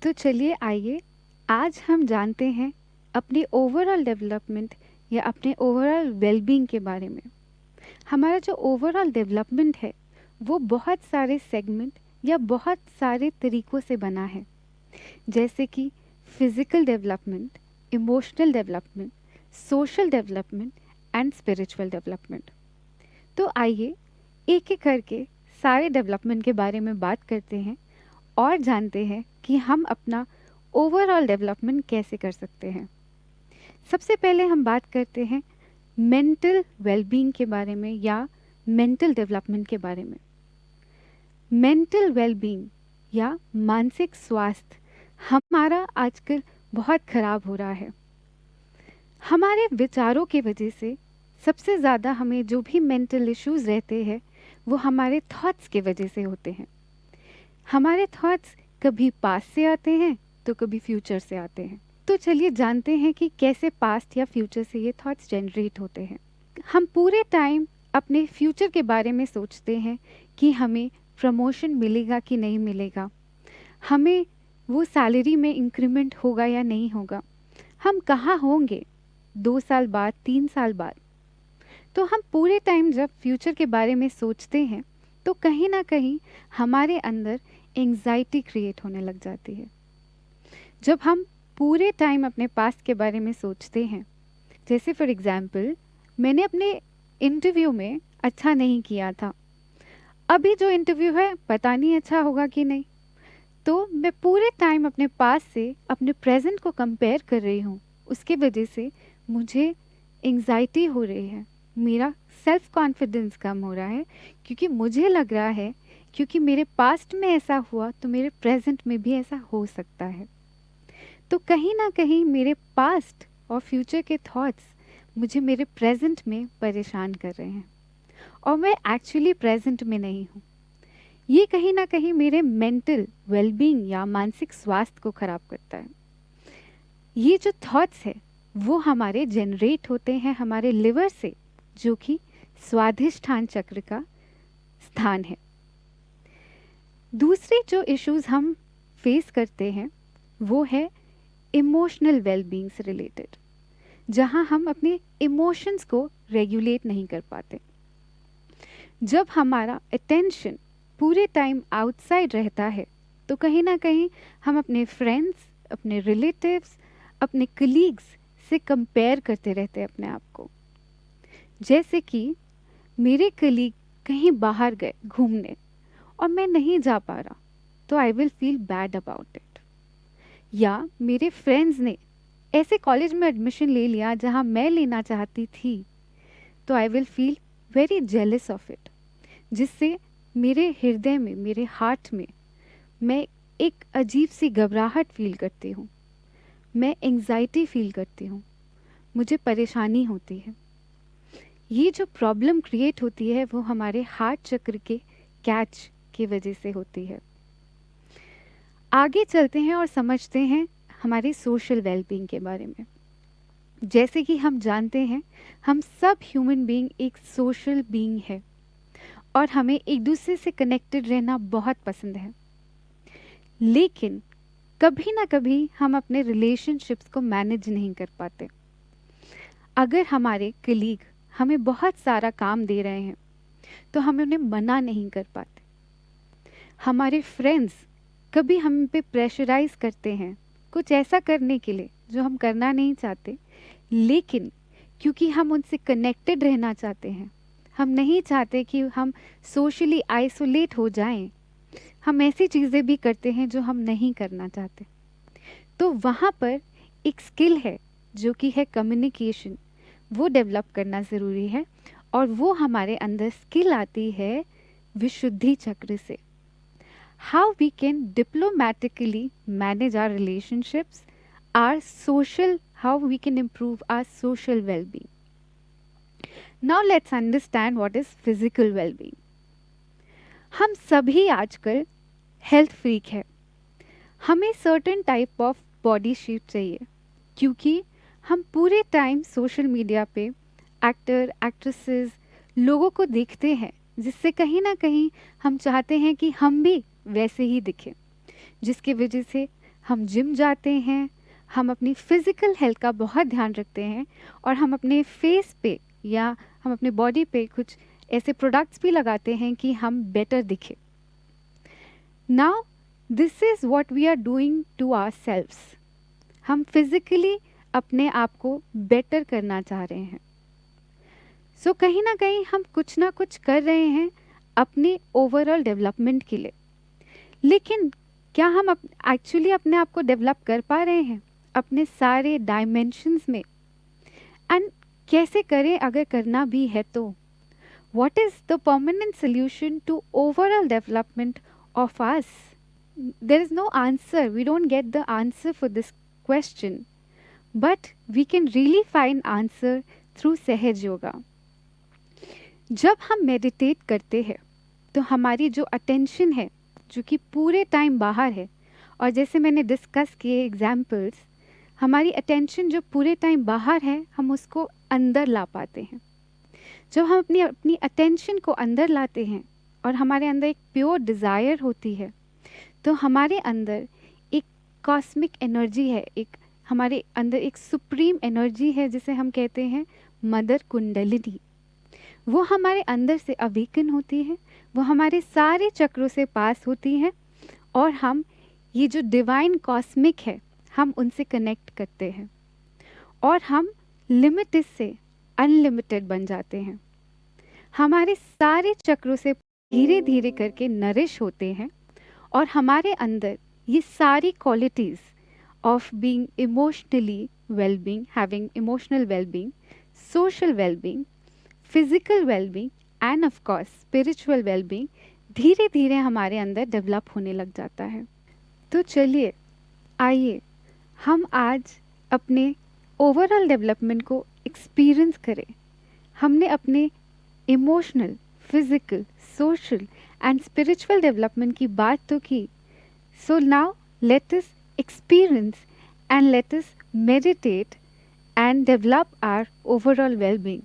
तो चलिए आइए आज हम जानते हैं अपने ओवरऑल डेवलपमेंट या अपने ओवरऑल वेलबींग के बारे में। हमारा जो ओवरऑल डेवलपमेंट है वो बहुत सारे सेगमेंट या बहुत सारे तरीक़ों से बना है, जैसे कि physical development, emotional development, social development and spiritual development. तो आइए एक-एक करके सारे डेवलपमेंट के बारे में बात करते हैं और जानते हैं कि हम अपना ओवरऑल डेवलपमेंट कैसे कर सकते हैं। सबसे पहले हम बात करते हैं मेंटल वेलबींग के बारे में या मेंटल डेवलपमेंट के बारे में। मेंटल वेलबींग या मानसिक स्वास्थ्य हमारा आजकल बहुत ख़राब हो रहा है। हमारे विचारों की वजह से सबसे ज़्यादा हमें जो भी मेंटल इश्यूज़ रहते हैं वो हमारे थॉट्स की वजह से होते हैं। हमारे थॉट्स कभी पास्ट से आते हैं तो कभी फ्यूचर से आते हैं। तो चलिए जानते हैं कि कैसे पास्ट या फ्यूचर से ये थॉट्स जनरेट होते हैं। हम पूरे टाइम अपने फ्यूचर के बारे में सोचते हैं कि हमें प्रमोशन मिलेगा कि नहीं मिलेगा, हमें वो सैलरी में इंक्रीमेंट होगा या नहीं होगा, हम कहाँ होंगे 2 साल बाद, 3 साल बाद। तो हम पूरे टाइम जब फ्यूचर के बारे में सोचते हैं तो कहीं ना कहीं हमारे अंदर एंजाइटी क्रिएट होने लग जाती है। जब हम पूरे टाइम अपने पास्ट के बारे में सोचते हैं, जैसे फॉर एग्जांपल मैंने अपने इंटरव्यू में अच्छा नहीं किया था, अभी जो इंटरव्यू है पता नहीं अच्छा होगा कि नहीं, तो मैं पूरे टाइम अपने पास्ट से अपने प्रेजेंट को कंपेयर कर रही हूँ। उसके वजह से मुझे एंजाइटी हो रही है, मेरा सेल्फ कॉन्फिडेंस कम हो रहा है, क्योंकि मुझे लग रहा है क्योंकि मेरे पास्ट में ऐसा हुआ तो मेरे प्रेजेंट में भी ऐसा हो सकता है। तो कहीं ना कहीं मेरे पास्ट और फ्यूचर के थॉट्स मुझे मेरे प्रेजेंट में परेशान कर रहे हैं और मैं एक्चुअली प्रेजेंट में नहीं हूँ। ये कहीं ना कहीं मेरे मेंटल वेलबींग या मानसिक स्वास्थ्य को ख़राब करता है। ये जो थॉट्स है वो हमारे जनरेट होते हैं हमारे लिवर से, जो कि स्वाधिष्ठान चक्र का स्थान है। दूसरे जो इश्यूज हम फेस करते हैं वो है इमोशनल वेलबींग से रिलेटेड, जहाँ हम अपने इमोशंस को रेगुलेट नहीं कर पाते। जब हमारा अटेंशन पूरे टाइम आउटसाइड रहता है तो कहीं ना कहीं हम अपने फ्रेंड्स, अपने रिलेटिव्स, अपने कलीग्स से कंपेयर करते रहते हैं अपने आप को। जैसे कि मेरे कलीग कहीं बाहर गए घूमने और मैं नहीं जा पा रहा, तो I will feel bad about it. या मेरे फ्रेंड्स ने ऐसे कॉलेज में एडमिशन ले लिया जहाँ मैं लेना चाहती थी, तो I will feel very jealous of it, जिससे मेरे हृदय में, मेरे हार्ट में मैं एक अजीब सी घबराहट फील करती हूँ, मैं एंजाइटी फील करती हूँ, मुझे परेशानी होती है। ये जो प्रॉब्लम क्रिएट होती है वो हमारे हार्ट चक्र के कैच की वजह से होती है। आगे चलते हैं और समझते हैं हमारी सोशल वेलबींग के बारे में। जैसे कि हम जानते हैं हम सब ह्यूमन बीइंग एक सोशल बीइंग है और हमें एक दूसरे से कनेक्टेड रहना बहुत पसंद है, लेकिन कभी ना कभी हम अपने रिलेशनशिप्स को मैनेज नहीं कर पाते। अगर हमारे कलीग हमें बहुत सारा काम दे रहे हैं तो हम उन्हें मना नहीं कर पाते। हमारे फ्रेंड्स कभी हम पे प्रेशराइज करते हैं कुछ ऐसा करने के लिए जो हम करना नहीं चाहते, लेकिन क्योंकि हम उनसे कनेक्टेड रहना चाहते हैं, हम नहीं चाहते कि हम सोशली आइसोलेट हो जाएं, हम ऐसी चीज़ें भी करते हैं जो हम नहीं करना चाहते। तो वहाँ पर एक स्किल है जो कि है कम्युनिकेशन, वो डेवलप करना ज़रूरी है और वो हमारे अंदर स्किल आती है विशुद्धि चक्र से। How we can diplomatically manage our relationships, our social, how we can improve our social wellbeing. Now let's understand what is physical wellbeing. हम सभी आजकल हेल्थ फ्रीक है, हमें certain type of body shape चाहिए, क्योंकि हम पूरे टाइम सोशल मीडिया पे एक्टर एक्ट्रेसेस लोगों को देखते हैं, जिससे कहीं ना कहीं हम चाहते हैं कि हम भी वैसे ही दिखें, जिसकी वजह से हम जिम जाते हैं, हम अपनी फ़िज़िकल हेल्थ का बहुत ध्यान रखते हैं और हम अपने फेस पे या हम अपने बॉडी पे कुछ ऐसे प्रोडक्ट्स भी लगाते हैं कि हम बेटर दिखें। Now this is what we are doing to ourselves. हम फिज़िकली अपने आप को बेटर करना चाह रहे हैं। सो कहीं ना कहीं हम कुछ ना कुछ कर रहे हैं अपने ओवरऑल डेवलपमेंट के लिए। लेकिन क्या हम एक्चुअली अपने आप को डेवलप कर पा रहे हैं अपने सारे डायमेंशंस में? एंड कैसे करें अगर करना भी है तो? What is the permanent solution to overall development of us? There is no answer, we don't get the answer for this question, but we can really find answer through Sahaj yoga. जब हम मेडिटेट करते हैं तो हमारी जो अटेंशन है, जो कि पूरे टाइम बाहर है, और जैसे मैंने डिस्कस किए एग्जाम्पल्स, हमारी अटेंशन जो पूरे टाइम बाहर है हम उसको अंदर ला पाते हैं। जब हम अपनी अपनी अटेंशन को अंदर लाते हैं और हमारे अंदर एक प्योर डिज़ायर होती है, तो हमारे अंदर एक कॉस्मिक एनर्जी है, एक हमारे अंदर एक सुप्रीम एनर्जी है जिसे हम कहते हैं मदर कुंडलिनी। वो हमारे अंदर से अवेकन होती है, वो हमारे सारे चक्रों से पास होती है और हम ये जो डिवाइन कॉस्मिक है हम उनसे कनेक्ट करते हैं और हम लिमिटेड से अनलिमिटेड बन जाते हैं। हमारे सारे चक्रों से धीरे धीरे करके नरिश होते हैं और हमारे अंदर ये सारी qualities of being emotionally wellbeing, having emotional wellbeing, social wellbeing, physical wellbeing and of course spiritual wellbeing धीरे धीरे हमारे अंदर डेवलप होने लग जाता है। तो चलिए, आइए हम आज अपने ओवरऑल डेवलपमेंट को एक्सपीरियंस करें। हमने अपने emotional, physical, social and spiritual development की बात तो की। So now let us experience and let us meditate and develop our overall well-being.